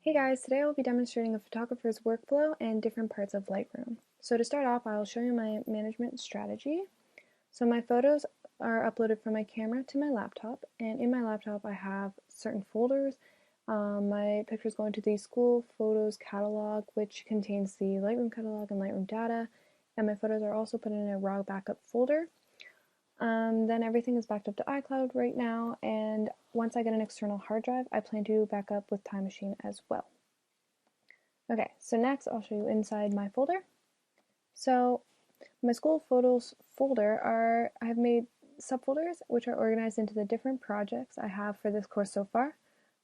Hey guys, today I will be demonstrating a photographer's workflow and different parts of Lightroom. So to start off, I'll show you my management strategy. So my photos are uploaded from my camera to my laptop, and in my laptop I have certain folders. My pictures go into the school photos catalog, which contains the Lightroom catalog and Lightroom data, and my photos are also put in a raw backup folder. Then everything is backed up to iCloud right now, and once I get an external hard drive, I plan to back up with Time Machine as well. Okay, so next I'll show you inside my folder. So my school photos folder I have made subfolders which are organized into the different projects I have for this course so far.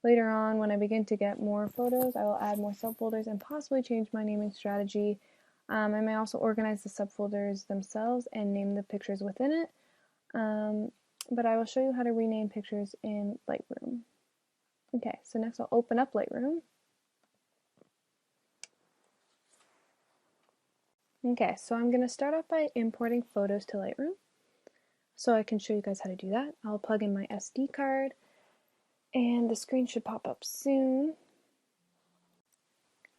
Later on, when I begin to get more photos, I will add more subfolders and possibly change my naming strategy. I may also organize the subfolders themselves and name the pictures within it. But I will show you how to rename pictures in Lightroom. Okay, so next I'll open up Lightroom. Okay, so I'm going to start off by importing photos to Lightroom. So I can show you guys how to do that. I'll plug in my SD card, and the screen should pop up soon.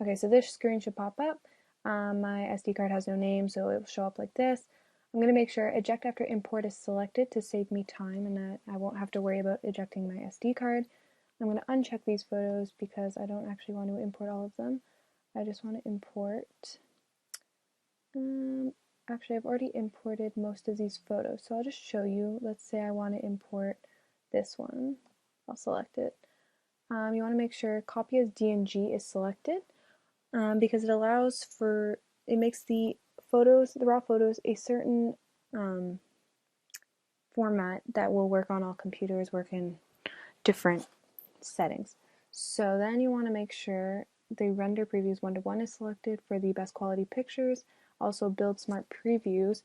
Okay, so this screen should pop up. My SD card has no name, so it will show up like this. I'm going to make sure eject after import is selected to save me time and that I won't have to worry about ejecting my SD card. I'm going to uncheck these photos because I don't actually want to import all of them. I just want to import actually, I've already imported most of these photos, so I'll just show you. Let's say I want to import this one. I'll select it. You want to make sure copy as DNG is selected because it makes the raw photos, a certain format that will work on all computers, work in different settings. So then you want to make sure the render previews 1:1 is selected for the best quality pictures. Also build smart previews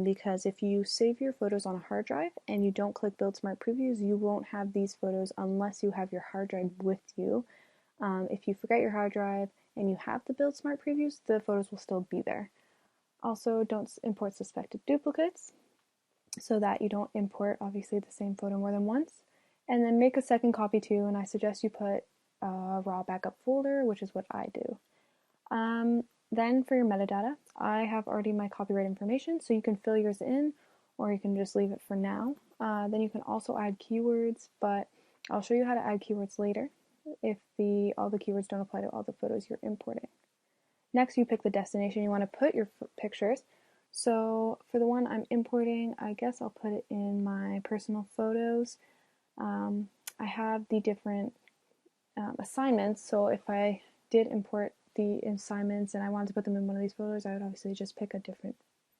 because if you save your photos on a hard drive and you don't click build smart previews, you won't have these photos unless you have your hard drive with you. If you forget your hard drive and you have the build smart previews, the photos will still be there. Also, don't import suspected duplicates so that you don't import obviously the same photo more than once. And then make a second copy too, and I suggest you put a raw backup folder, which is what I do. Then for your metadata, I have already my copyright information, so you can fill yours in or you can just leave it for now. Then you can also add keywords, but I'll show you how to add keywords later if all the keywords don't apply to all the photos you're importing. Next, you pick the destination you want to put your pictures. So for the one I'm importing, I guess I'll put it in my personal photos. I have the different assignments, so if I did import the assignments and I wanted to put them in one of these folders, I would obviously just pick a different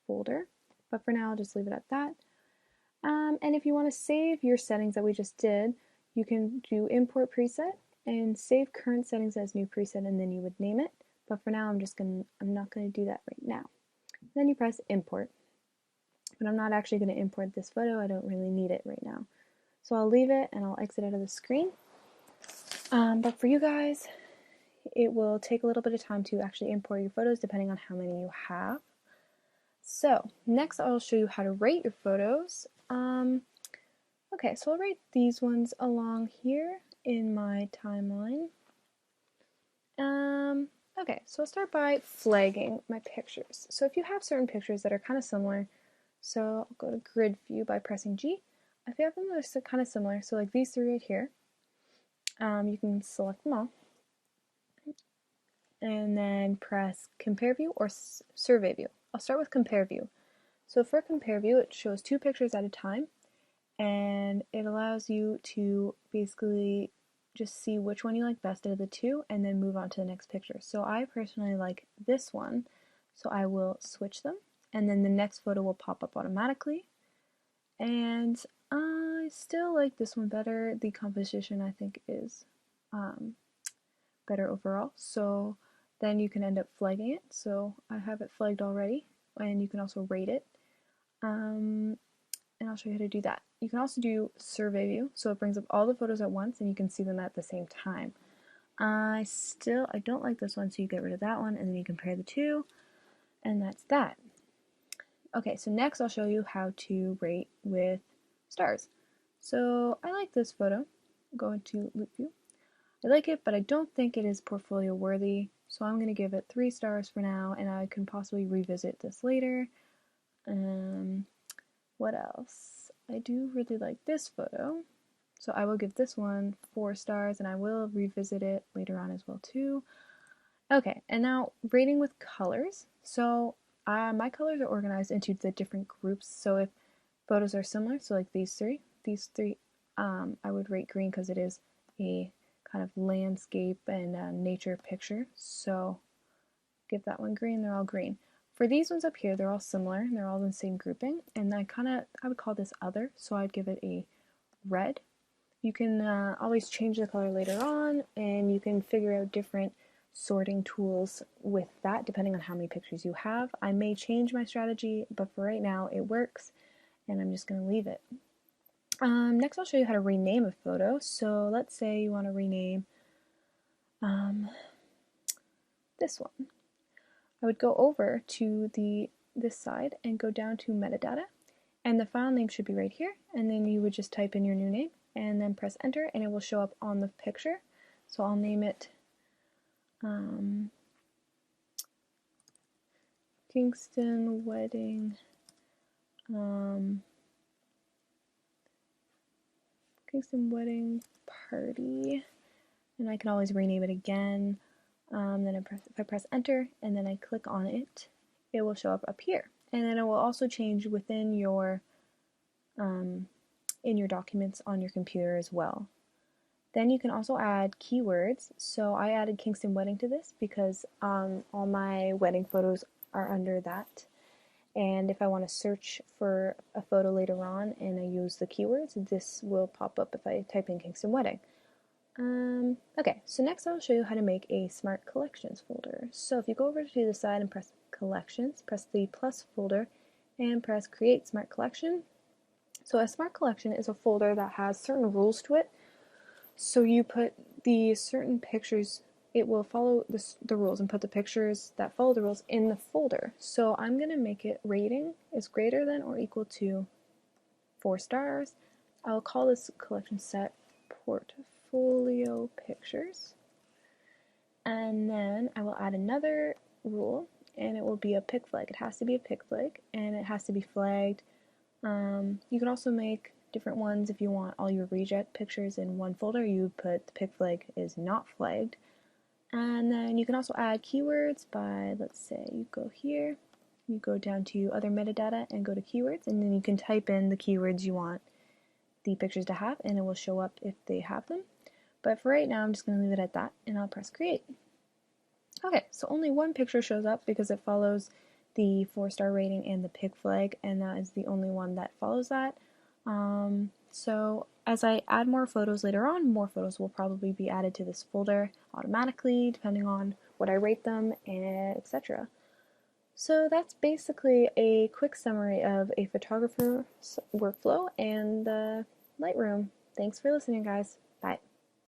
folder. But for now, I'll just leave it at that. And if you want to save your settings that we just did, you can do import preset and save current settings as new preset, and then you would name it. But for now, I'm not going to do that right now. Then you press import. But I'm not actually going to import this photo. I don't really need it right now. So I'll leave it and I'll exit out of the screen. But for you guys, it will take a little bit of time to actually import your photos depending on how many you have. So next I'll show you how to rate your photos. Okay, so I'll rate these ones along here in my timeline. Okay, so I'll start by flagging my pictures. So if you have certain pictures that are kind of similar, so I'll go to grid view by pressing G. If you have them that are kind of similar, so like these three right here, you can select them all and then press compare view or survey view. I'll start with compare view. So for compare view, it shows two pictures at a time, and it allows you to basically just see which one you like best out of the two and then move on to the next picture. So I personally like this one, so I will switch them, and then the next photo will pop up automatically. And I still like this one better. The composition I think is better overall. So then you can end up flagging it. So I have it flagged already, and you can also rate it. And I'll show you how to do that. You can also do survey view, so it brings up all the photos at once and you can see them at the same time. I don't like this one, so you get rid of that one and then you compare the two, and that's that. Okay, so next I'll show you how to rate with stars. So I like this photo. Go into loop view. I like it, but I don't think it is portfolio worthy, so I'm going to give it 3 stars for now, and I can possibly revisit this later. What else? I do really like this photo, so I will give this one 4 stars, and I will revisit it later on as well too. Okay, and now rating with colors. So my colors are organized into the different groups. So if photos are similar, so like these three, I would rate green because it is a kind of landscape and nature picture. So give that one green. They're all green. For these ones up here, they're all similar and they're all in the same grouping. And I would call this other. So I'd give it a red. You can always change the color later on, and you can figure out different sorting tools with that depending on how many pictures you have. I may change my strategy, but for right now it works, and I'm just going to leave it. Next I'll show you how to rename a photo. So let's say you want to rename this one. I would go over to this side and go down to metadata, and the file name should be right here, and then you would just type in your new name and then press enter, and it will show up on the picture. So I'll name it Kingston Wedding Kingston Wedding Party, and I can always rename it again. Then if I press enter and then I click on it, it will show up here, and then it will also change within your in your documents on your computer as well. Then you can also add keywords. So I added Kingston Wedding to this because all my wedding photos are under that. And if I want to search for a photo later on and I use the keywords, this will pop up if I type in Kingston Wedding. Okay, so next I'll show you how to make a Smart Collections folder. So if you go over to the side and press Collections, press the plus folder, and press Create Smart Collection. So a Smart Collection is a folder that has certain rules to it. So you put the certain pictures, it will follow the rules and put the pictures that follow the rules in the folder. So I'm going to make it rating is greater than or equal to 4 stars. I'll call this collection set Portfolio Pictures. And then I will add another rule, and it will be a pic flag. It has to be a pic flag, and it has to be flagged. You can also make different ones if you want all your reject pictures in one folder. You put the pic flag is not flagged. And then you can also add keywords by, let's say you go here, you go down to other metadata and go to keywords, and then you can type in the keywords you want the pictures to have, and it will show up if they have them. But for right now, I'm just going to leave it at that, and I'll press create. Okay, so only one picture shows up because it follows the 4-star rating and the pic flag, and that is the only one that follows that. So as I add more photos later on, more photos will probably be added to this folder automatically, depending on what I rate them, etc. So that's basically a quick summary of a photographer's workflow and Lightroom. Thanks for listening, guys.